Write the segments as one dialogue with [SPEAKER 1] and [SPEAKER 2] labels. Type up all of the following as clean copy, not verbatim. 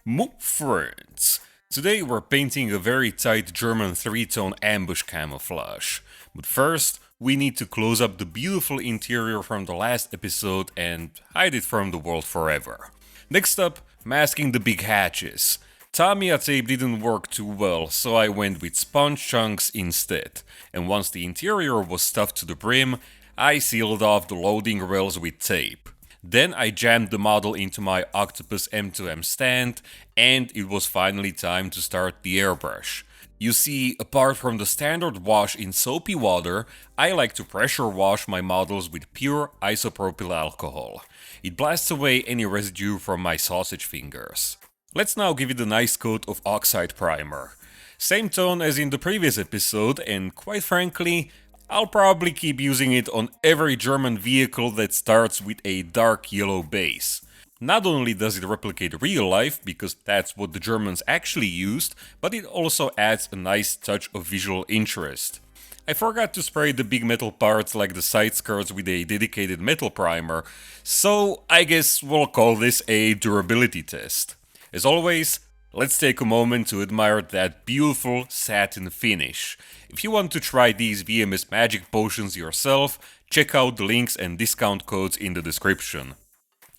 [SPEAKER 1] My friends, today we're painting a very tight German three-tone ambush camouflage. But first, we need to close up the beautiful interior from the last episode and hide it from the world forever. Next up, masking the big hatches. Tamiya tape didn't work too well, so I went with sponge chunks instead. And once the interior was stuffed to the brim, I sealed off the loading rails with tape. Then I jammed the model into my Octopus M2M stand, and it was finally time to start the airbrush. You see, apart from the standard wash in soapy water, I like to pressure wash my models with pure isopropyl alcohol. It blasts away any residue from my sausage fingers. Let's now give it a nice coat of oxide primer. Same tone as in the previous episode, and quite frankly, I'll probably keep using it on every German vehicle that starts with a dark yellow base. Not only does it replicate real life, because that's what the Germans actually used, but it also adds a nice touch of visual interest. I forgot to spray the big metal parts like the side skirts with a dedicated metal primer, so I guess we'll call this a durability test. As always, let's take a moment to admire that beautiful satin finish. If you want to try these VMS magic potions yourself, check out the links and discount codes in the description.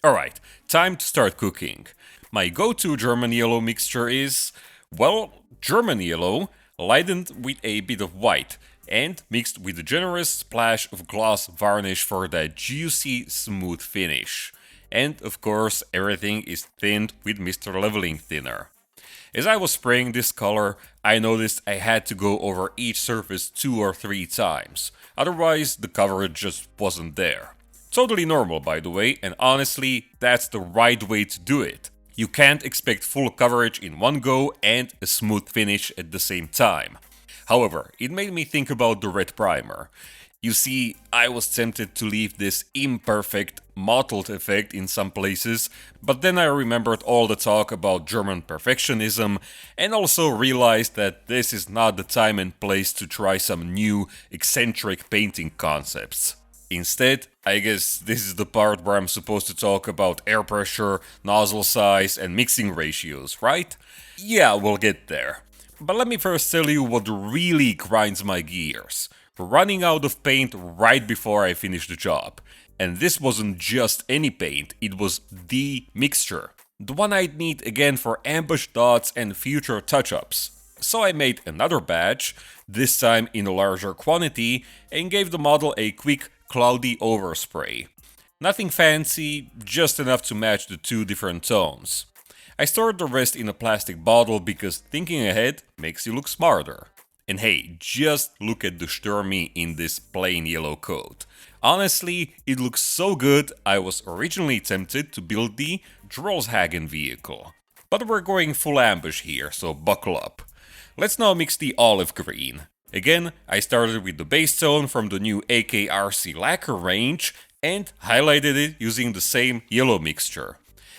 [SPEAKER 1] Alright, time to start cooking. My go-to German yellow mixture is, well, German yellow, lightened with a bit of white, and mixed with a generous splash of gloss varnish for that juicy, smooth finish. And of course, everything is thinned with Mr. Leveling Thinner. As I was spraying this color, I noticed I had to go over each surface 2 or 3 times, otherwise the coverage just wasn't there. Totally normal, by the way, and honestly, that's the right way to do it. You can't expect full coverage in one go and a smooth finish at the same time. However, it made me think about the red primer. You see, I was tempted to leave this imperfect, mottled effect in some places, but then I remembered all the talk about German perfectionism and also realized that this is not the time and place to try some new, eccentric painting concepts. Instead, I guess this is the part where I'm supposed to talk about air pressure, nozzle size, and mixing ratios, right? Yeah, we'll get there. But let me first tell you what really grinds my gears. Running out of paint right before I finish the job. And this wasn't just any paint, it was the mixture. The one I'd need again for ambush dots and future touch-ups. So I made another batch, this time in a larger quantity, and gave the model a quick cloudy overspray. Nothing fancy, just enough to match the 2 different tones. I stored the rest in a plastic bottle because thinking ahead makes you look smarter. And hey, just look at the Sturmy in this plain yellow coat. Honestly, it looks so good, I was originally tempted to build the Drollshagen vehicle. But we're going full ambush here, so buckle up. Let's now mix the olive green. Again, I started with the base tone from the new AKRC lacquer range and highlighted it using the same yellow mixture.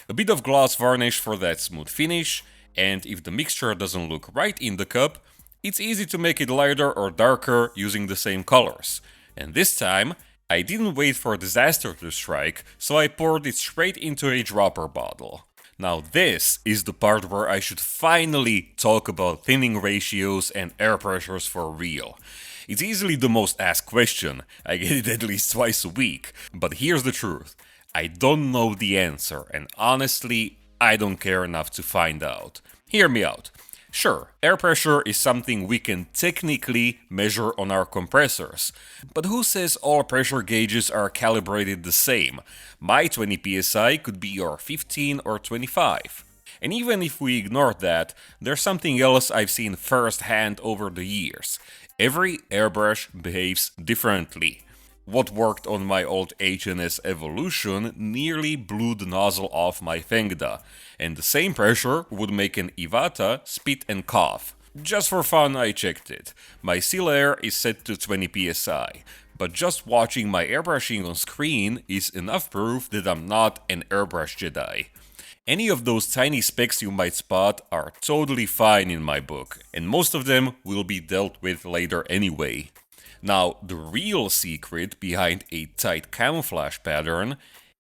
[SPEAKER 1] A bit of gloss varnish for that smooth finish, and if the mixture doesn't look right in the cup, it's easy to make it lighter or darker using the same colors. And this time, I didn't wait for a disaster to strike, so I poured it straight into a dropper bottle. Now this is the part where I should finally talk about thinning ratios and air pressures for real. It's easily the most asked question, I get it at least twice a week, but here's the truth. I don't know the answer, and honestly, I don't care enough to find out. Hear me out. Sure, air pressure is something we can technically measure on our compressors, but who says all pressure gauges are calibrated the same? My 20 psi could be your 15 or 25. And even if we ignore that, there's something else I've seen firsthand over the years. Every airbrush behaves differently. What worked on my old HNS Evolution nearly blew the nozzle off my Fengda, and the same pressure would make an Iwata spit and cough. Just for fun I checked it. My seal air is set to 20 psi, but just watching my airbrushing on screen is enough proof that I'm not an airbrush Jedi. Any of those tiny specks you might spot are totally fine in my book, and most of them will be dealt with later anyway. Now, the real secret behind a tight camouflage pattern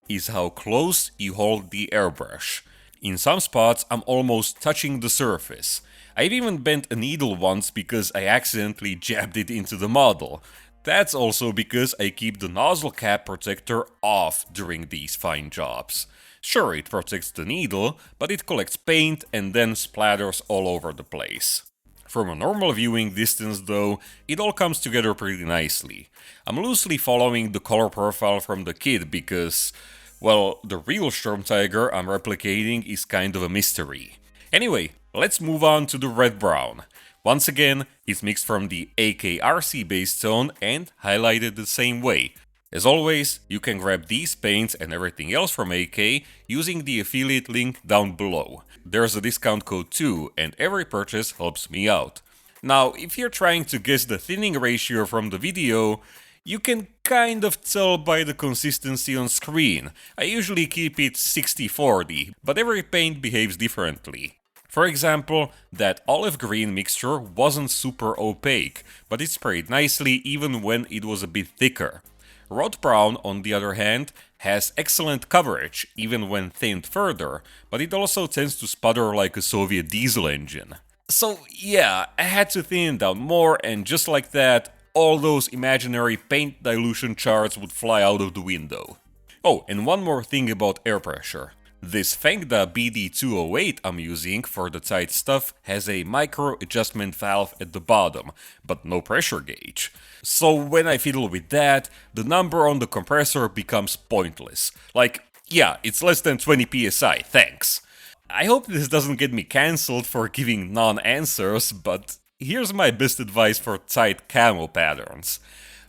[SPEAKER 1] is how close you hold the airbrush. In some spots, I'm almost touching the surface. I've even bent a needle once because I accidentally jabbed it into the model. That's also because I keep the nozzle cap protector off during these fine jobs. Sure, it protects the needle, but it collects paint and then splatters all over the place. From a normal viewing distance though, it all comes together pretty nicely. I'm loosely following the color profile from the kit because, well, the real Storm Tiger I'm replicating is kind of a mystery. Anyway, let's move on to the red-brown. Once again, it's mixed from the AKRC base tone and highlighted the same way. As always, you can grab these paints and everything else from AK using the affiliate link down below. There's a discount code too, and every purchase helps me out. Now, if you're trying to guess the thinning ratio from the video, you can kind of tell by the consistency on screen. I usually keep it 60-40, but every paint behaves differently. For example, that olive green mixture wasn't super opaque, but it sprayed nicely even when it was a bit thicker. Rod brown, on the other hand, has excellent coverage, even when thinned further, but it also tends to sputter like a Soviet diesel engine. So yeah, I had to thin it down more, and just like that, all those imaginary paint dilution charts would fly out of the window. Oh, and one more thing about air pressure. This Fengda BD208 I'm using for the tight stuff has a micro adjustment valve at the bottom, but no pressure gauge. So when I fiddle with that, the number on the compressor becomes pointless. Like, yeah, it's less than 20 psi, thanks. I hope this doesn't get me cancelled for giving non-answers, but here's my best advice for tight camo patterns.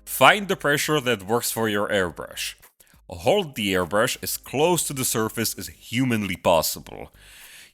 [SPEAKER 1] Find the pressure that works for your airbrush. Hold the airbrush as close to the surface as humanly possible.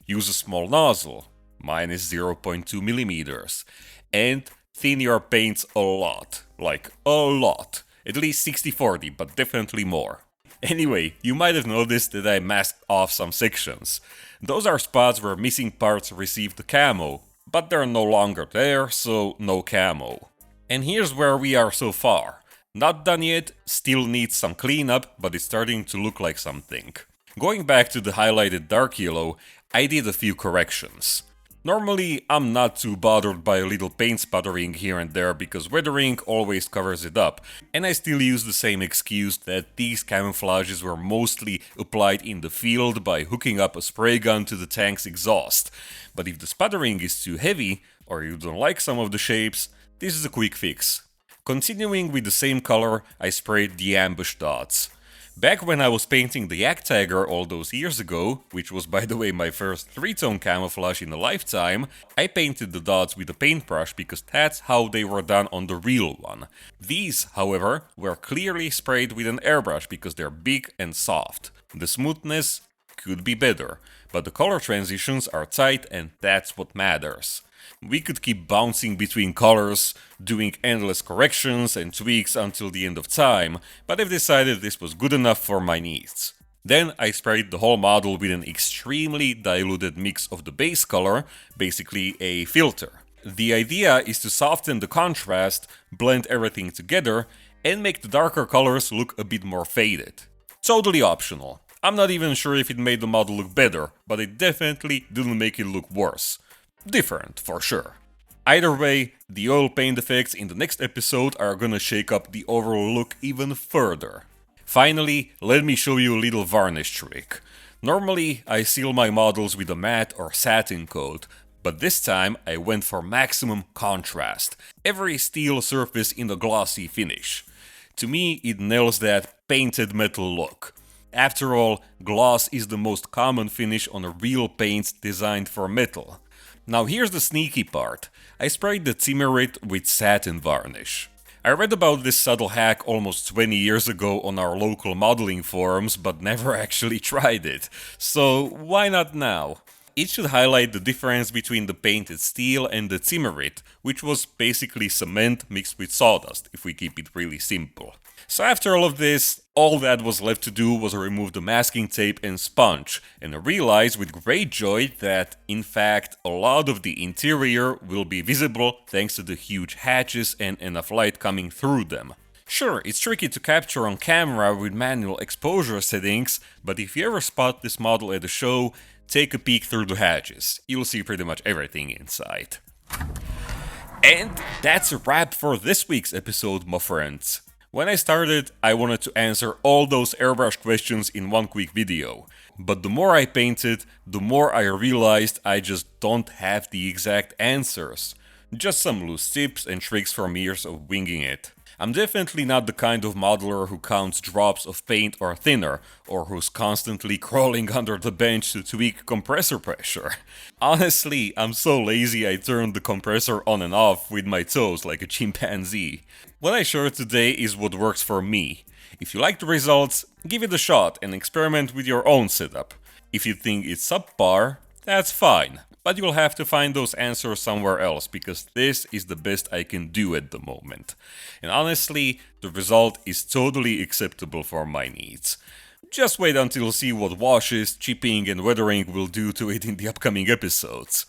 [SPEAKER 1] Use a small nozzle, mine is 0.2 mm, and thin your paints a lot, like a lot, at least 60-40, but definitely more. Anyway, you might have noticed that I masked off some sections. Those are spots where missing parts received the camo, but they're no longer there, so no camo. And here's where we are so far. Not done yet, still needs some cleanup, but it's starting to look like something. Going back to the highlighted dark yellow, I did a few corrections. Normally, I'm not too bothered by a little paint sputtering here and there because weathering always covers it up, and I still use the same excuse that these camouflages were mostly applied in the field by hooking up a spray gun to the tank's exhaust. But if the sputtering is too heavy, or you don't like some of the shapes, this is a quick fix. Continuing with the same color, I sprayed the ambush dots. Back when I was painting the Yak Tiger all those years ago, which was by the way my first 3-tone camouflage in a lifetime, I painted the dots with a paintbrush because that's how they were done on the real one. These, however, were clearly sprayed with an airbrush because they're big and soft. The smoothness could be better, but the color transitions are tight and that's what matters. We could keep bouncing between colors, doing endless corrections and tweaks until the end of time, but I've decided this was good enough for my needs. Then I sprayed the whole model with an extremely diluted mix of the base color, basically a filter. The idea is to soften the contrast, blend everything together, and make the darker colors look a bit more faded. Totally optional. I'm not even sure if it made the model look better, but it definitely didn't make it look worse. Different, for sure. Either way, the oil paint effects in the next episode are gonna shake up the overall look even further. Finally, let me show you a little varnish trick. Normally, I seal my models with a matte or satin coat, but this time I went for maximum contrast. Every steel surface in a glossy finish. To me, it nails that painted metal look. After all, gloss is the most common finish on a real paint designed for metal. Now here's the sneaky part. I sprayed the Timmerit with satin varnish. I read about this subtle hack almost 20 years ago on our local modeling forums, but never actually tried it. So why not now? It should highlight the difference between the painted steel and the Timmerit, which was basically cement mixed with sawdust, if we keep it really simple. So after all of this, all that was left to do was remove the masking tape and sponge, and I realized with great joy that, in fact, a lot of the interior will be visible thanks to the huge hatches and enough light coming through them. Sure, it's tricky to capture on camera with manual exposure settings, but if you ever spot this model at a show, take a peek through the hatches. You'll see pretty much everything inside. And that's a wrap for this week's episode, my friends. When I started, I wanted to answer all those airbrush questions in one quick video. But the more I painted, the more I realized I just don't have the exact answers. Just some loose tips and tricks from years of winging it. I'm definitely not the kind of modeler who counts drops of paint or thinner, or who's constantly crawling under the bench to tweak compressor pressure. Honestly, I'm so lazy I turned the compressor on and off with my toes like a chimpanzee. What I showed today is what works for me. If you like the results, give it a shot and experiment with your own setup. If you think it's subpar, that's fine. But you'll have to find those answers somewhere else, because this is the best I can do at the moment. And honestly, the result is totally acceptable for my needs. Just wait until you see what washes, chipping and weathering will do to it in the upcoming episodes.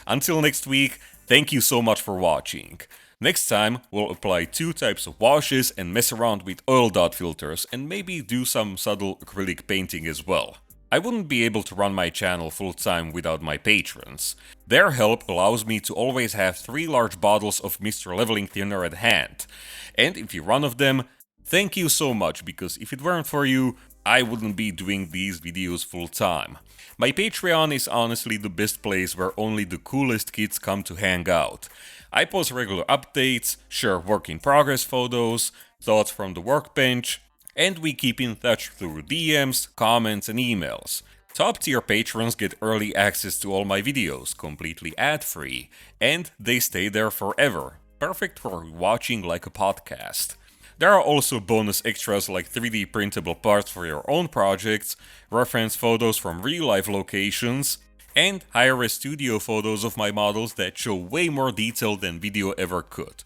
[SPEAKER 1] Until next week, thank you so much for watching. Next time, we'll apply 2 types of washes and mess around with oil dot filters and maybe do some subtle acrylic painting as well. I wouldn't be able to run my channel full-time without my patrons. Their help allows me to always have 3 large bottles of Mr. Leveling Thinner at hand. And if you run of them, thank you so much, because if it weren't for you, I wouldn't be doing these videos full-time. My Patreon is honestly the best place where only the coolest kids come to hang out. I post regular updates, share work-in-progress photos, thoughts from the workbench, and we keep in touch through DMs, comments and emails. Top tier patrons get early access to all my videos, completely ad-free, and they stay there forever, perfect for watching like a podcast. There are also bonus extras like 3D printable parts for your own projects, reference photos from real-life locations, and high-res studio photos of my models that show way more detail than video ever could.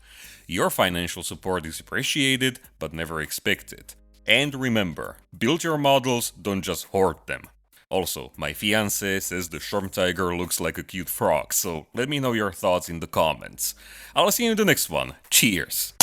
[SPEAKER 1] Your financial support is appreciated, but never expected. And remember, build your models, don't just hoard them. Also, my fiancé says the Storm Tiger looks like a cute frog, so let me know your thoughts in the comments. I'll see you in the next one. Cheers!